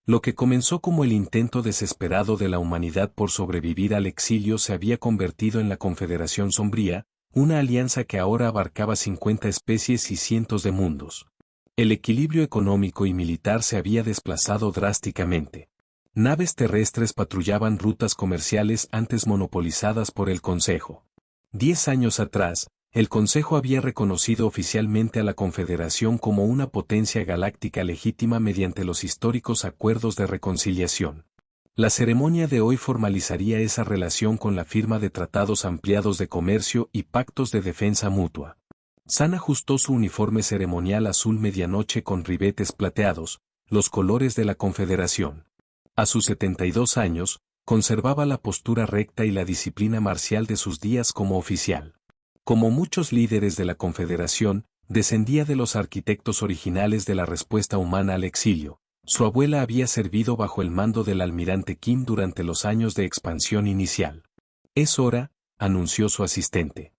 Lo que comenzó como el intento desesperado de la humanidad por sobrevivir al exilio se había convertido en la Confederación Sombría, una alianza que ahora abarcaba 50 especies y cientos de mundos. El equilibrio económico y militar se había desplazado drásticamente. Naves terrestres patrullaban rutas comerciales antes monopolizadas por el Consejo. 10 años atrás, el Consejo había reconocido oficialmente a la Confederación como una potencia galáctica legítima mediante los históricos acuerdos de reconciliación. La ceremonia de hoy formalizaría esa relación con la firma de tratados ampliados de comercio y pactos de defensa mutua. San ajustó su uniforme ceremonial azul medianoche con ribetes plateados, los colores de la Confederación. A sus 72 años, conservaba la postura recta y la disciplina marcial de sus días como oficial. Como muchos líderes de la Confederación, descendía de los arquitectos originales de la respuesta humana al exilio. Su abuela había servido bajo el mando del almirante Kim durante los años de expansión inicial. Es hora, anunció su asistente.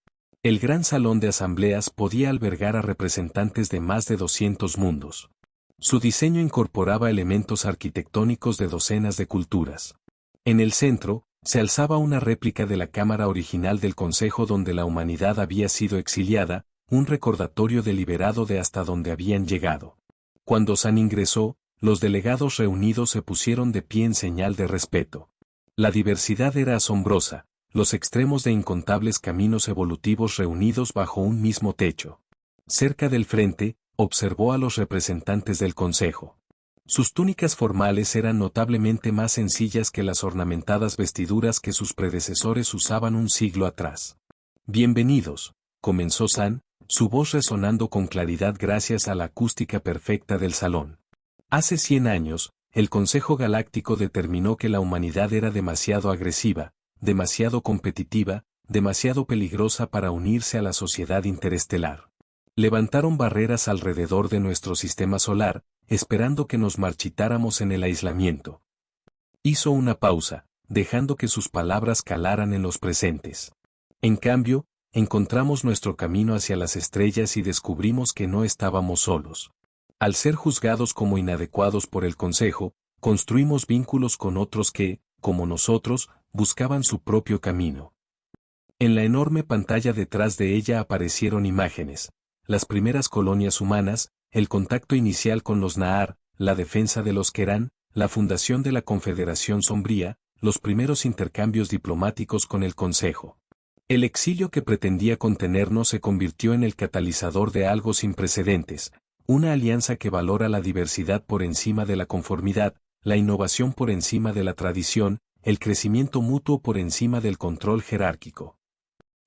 El gran salón de asambleas podía albergar a representantes de más de 200 mundos. Su diseño incorporaba elementos arquitectónicos de docenas de culturas. En el centro, se alzaba una réplica de la cámara original del Consejo donde la humanidad había sido exiliada, un recordatorio deliberado de hasta dónde habían llegado. Cuando San ingresó, los delegados reunidos se pusieron de pie en señal de respeto. La diversidad era asombrosa, los extremos de incontables caminos evolutivos reunidos bajo un mismo techo. Cerca del frente, observó a los representantes del Consejo. Sus túnicas formales eran notablemente más sencillas que las ornamentadas vestiduras que sus predecesores usaban un siglo atrás. Bienvenidos, comenzó San, su voz resonando con claridad gracias a la acústica perfecta del salón. Hace 100 años, el Consejo Galáctico determinó que la humanidad era demasiado agresiva, demasiado competitiva, demasiado peligrosa para unirse a la sociedad interestelar. Levantaron barreras alrededor de nuestro sistema solar, esperando que nos marchitáramos en el aislamiento. Hizo una pausa, dejando que sus palabras calaran en los presentes. En cambio, encontramos nuestro camino hacia las estrellas y descubrimos que no estábamos solos. Al ser juzgados como inadecuados por el Consejo, construimos vínculos con otros que, como nosotros, buscaban su propio camino. En la enorme pantalla detrás de ella aparecieron imágenes. Las primeras colonias humanas, el contacto inicial con los Nahar, la defensa de los Querán, la fundación de la Confederación Sombría, los primeros intercambios diplomáticos con el Consejo. El exilio que pretendía contenernos se convirtió en el catalizador de algo sin precedentes, una alianza que valora la diversidad por encima de la conformidad, la innovación por encima de la tradición, el crecimiento mutuo por encima del control jerárquico.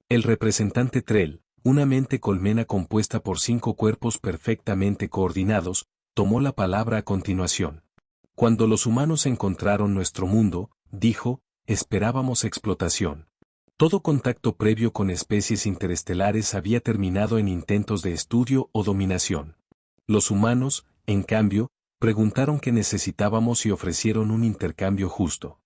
El representante Trell, una mente colmena compuesta por 5 cuerpos perfectamente coordinados, tomó la palabra a continuación. Cuando los humanos encontraron nuestro mundo, dijo, esperábamos explotación. Todo contacto previo con especies interestelares había terminado en intentos de estudio o dominación. Los humanos, en cambio, preguntaron qué necesitábamos y ofrecieron un intercambio justo.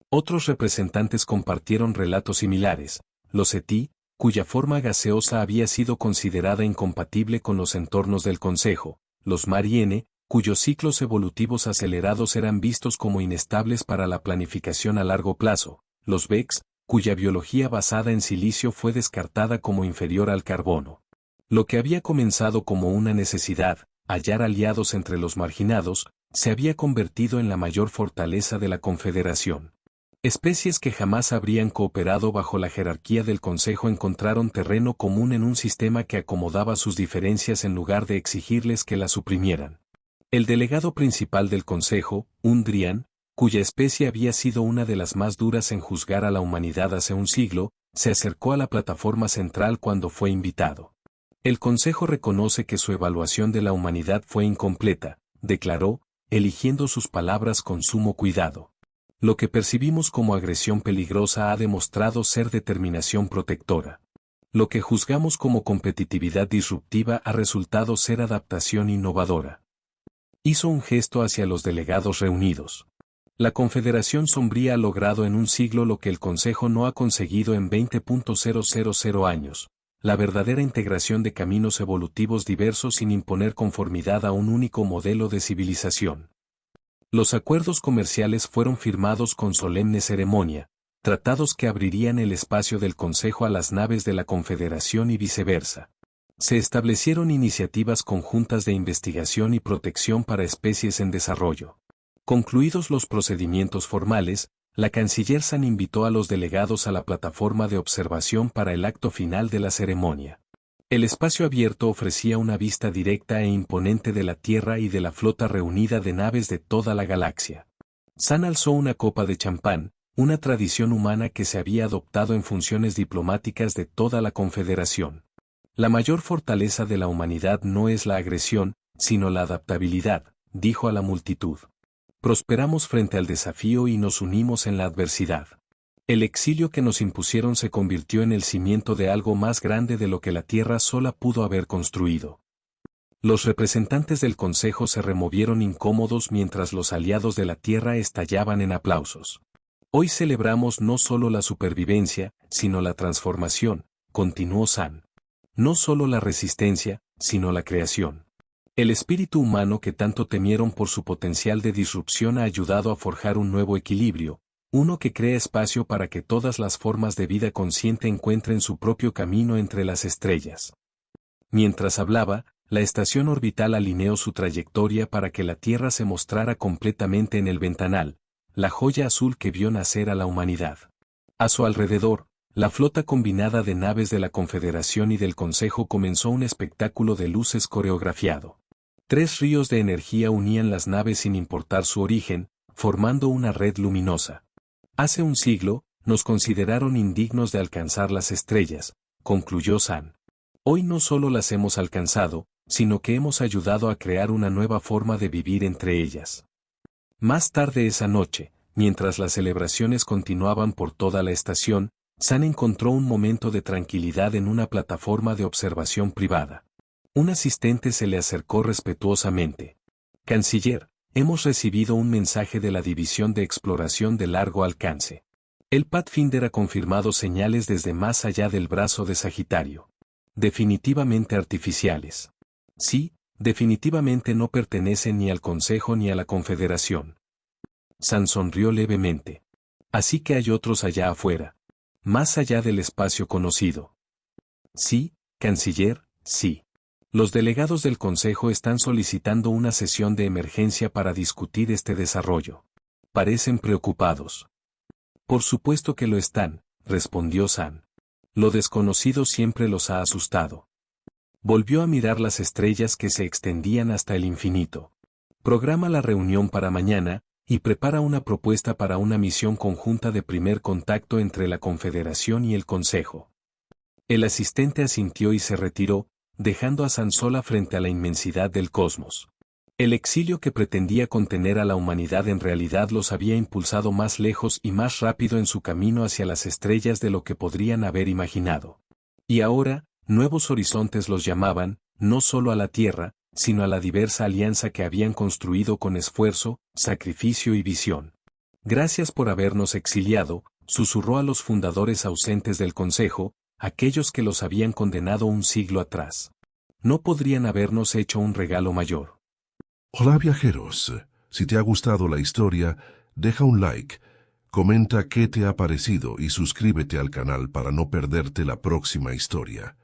Otros representantes compartieron relatos similares, los Etí, cuya forma gaseosa había sido considerada incompatible con los entornos del Consejo, los Mariene, cuyos ciclos evolutivos acelerados eran vistos como inestables para la planificación a largo plazo, los Vex, cuya biología basada en silicio fue descartada como inferior al carbono. Lo que había comenzado como una necesidad, hallar aliados entre los marginados, se había convertido en la mayor fortaleza de la Confederación. Especies que jamás habrían cooperado bajo la jerarquía del Consejo encontraron terreno común en un sistema que acomodaba sus diferencias en lugar de exigirles que las suprimieran. El delegado principal del Consejo, un Drian, cuya especie había sido una de las más duras en juzgar a la humanidad hace un siglo, se acercó a la plataforma central cuando fue invitado. El Consejo reconoce que su evaluación de la humanidad fue incompleta, declaró, eligiendo sus palabras con sumo cuidado. Lo que percibimos como agresión peligrosa ha demostrado ser determinación protectora. Lo que juzgamos como competitividad disruptiva ha resultado ser adaptación innovadora. Hizo un gesto hacia los delegados reunidos. La Confederación Sombría ha logrado en un siglo lo que el Consejo no ha conseguido en 20.000 años, la verdadera integración de caminos evolutivos diversos sin imponer conformidad a un único modelo de civilización. Los acuerdos comerciales fueron firmados con solemne ceremonia, tratados que abrirían el espacio del Consejo a las naves de la Confederación y viceversa. Se establecieron iniciativas conjuntas de investigación y protección para especies en desarrollo. Concluidos los procedimientos formales, la canciller San invitó a los delegados a la plataforma de observación para el acto final de la ceremonia. El espacio abierto ofrecía una vista directa e imponente de la Tierra y de la flota reunida de naves de toda la galaxia. San alzó una copa de champán, una tradición humana que se había adoptado en funciones diplomáticas de toda la Confederación. La mayor fortaleza de la humanidad no es la agresión, sino la adaptabilidad, dijo a la multitud. Prosperamos frente al desafío y nos unimos en la adversidad. El exilio que nos impusieron se convirtió en el cimiento de algo más grande de lo que la Tierra sola pudo haber construido. Los representantes del Consejo se removieron incómodos mientras los aliados de la Tierra estallaban en aplausos. Hoy celebramos no solo la supervivencia, sino la transformación, continuó San. No solo la resistencia, sino la creación. El espíritu humano que tanto temieron por su potencial de disrupción ha ayudado a forjar un nuevo equilibrio, uno que crea espacio para que todas las formas de vida consciente encuentren su propio camino entre las estrellas. Mientras hablaba, la estación orbital alineó su trayectoria para que la Tierra se mostrara completamente en el ventanal, la joya azul que vio nacer a la humanidad. A su alrededor, la flota combinada de naves de la Confederación y del Consejo comenzó un espectáculo de luces coreografiado. 3 ríos de energía unían las naves sin importar su origen, formando una red luminosa. Hace un siglo, nos consideraron indignos de alcanzar las estrellas, concluyó San. Hoy no solo las hemos alcanzado, sino que hemos ayudado a crear una nueva forma de vivir entre ellas. Más tarde esa noche, mientras las celebraciones continuaban por toda la estación, San encontró un momento de tranquilidad en una plataforma de observación privada. Un asistente se le acercó respetuosamente. Canciller, hemos recibido un mensaje de la División de Exploración de Largo Alcance. El Pathfinder ha confirmado señales desde más allá del brazo de Sagitario. Definitivamente artificiales. Sí, definitivamente no pertenecen ni al Consejo ni a la Confederación. San sonrió levemente. Así que hay otros allá afuera. Más allá del espacio conocido. Sí, canciller, sí. Los delegados del Consejo están solicitando una sesión de emergencia para discutir este desarrollo. Parecen preocupados. Por supuesto que lo están, respondió San. Lo desconocido siempre los ha asustado. Volvió a mirar las estrellas que se extendían hasta el infinito. Programa la reunión para mañana, y prepara una propuesta para una misión conjunta de primer contacto entre la Confederación y el Consejo. El asistente asintió y se retiró, dejando a San sola frente a la inmensidad del cosmos. El exilio que pretendía contener a la humanidad en realidad los había impulsado más lejos y más rápido en su camino hacia las estrellas de lo que podrían haber imaginado. Y ahora, nuevos horizontes los llamaban, no solo a la Tierra, sino a la diversa alianza que habían construido con esfuerzo, sacrificio y visión. Gracias por habernos exiliado, susurró a los fundadores ausentes del Consejo, aquellos que los habían condenado un siglo atrás. No podrían habernos hecho un regalo mayor. Hola viajeros, si te ha gustado la historia, deja un like, comenta qué te ha parecido y suscríbete al canal para no perderte la próxima historia.